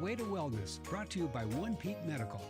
Way to Wellness, brought to you by OnePeak Medical.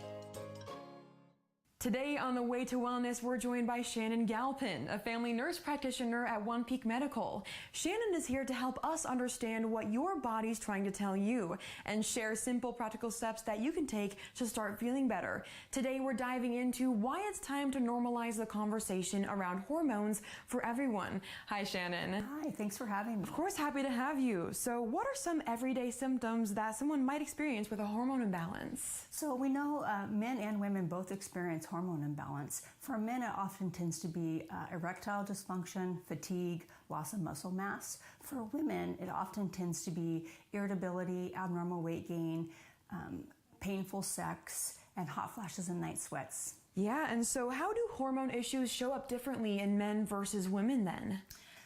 Today on The Way to Wellness, we're joined by Shannon Galpin, a family nurse practitioner at OnePeak Medical. Shannon is here to help us understand what your body's trying to tell you and share simple, practical steps that you can take to start feeling better. Today, we're diving into why it's time to normalize the conversation around hormones for everyone. Hi, Shannon. Hi, thanks for having me. Of course, happy to have you. So what are some everyday symptoms that someone might experience with a hormone imbalance? So we know men and women both experience hormone imbalance. For men, it often tends to be erectile dysfunction, fatigue, loss of muscle mass. For women, it often tends to be irritability, abnormal weight gain, painful sex, and hot flashes and night sweats. Yeah, and so how do hormone issues show up differently in men versus women then?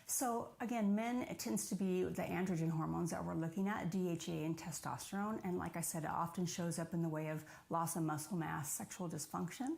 So again, men, it tends to be the androgen hormones that we're looking at, DHA and testosterone. And like I said, it often shows up in the way of loss of muscle mass, sexual dysfunction.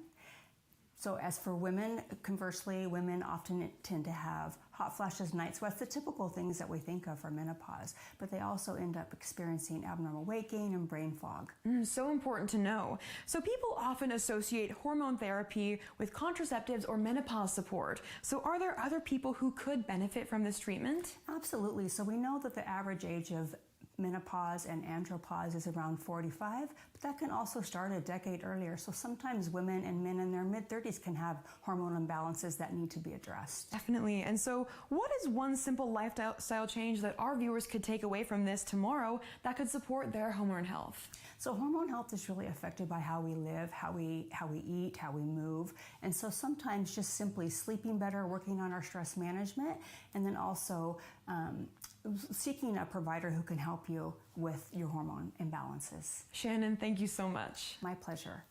So as for women, conversely, women often tend to have hot flashes, night sweats, the typical things that we think of for menopause, but they also end up experiencing abnormal weight gain and brain fog. So important to know. So people often associate hormone therapy with contraceptives or menopause support. So are there other people who could benefit from this treatment? Absolutely. So we know that the average age of menopause and andropause is around 45, but that can also start a decade earlier. So sometimes women and men in their mid-30s can have hormone imbalances that need to be addressed. Definitely. And so what is one simple lifestyle change that our viewers could take away from this tomorrow that could support their hormone health? So hormone health is really affected by how we live, how we eat, how we move. And so sometimes just simply sleeping better, working on our stress management, and then also seeking a provider who can help you with your hormone imbalances. Shannon, thank you so much. My pleasure.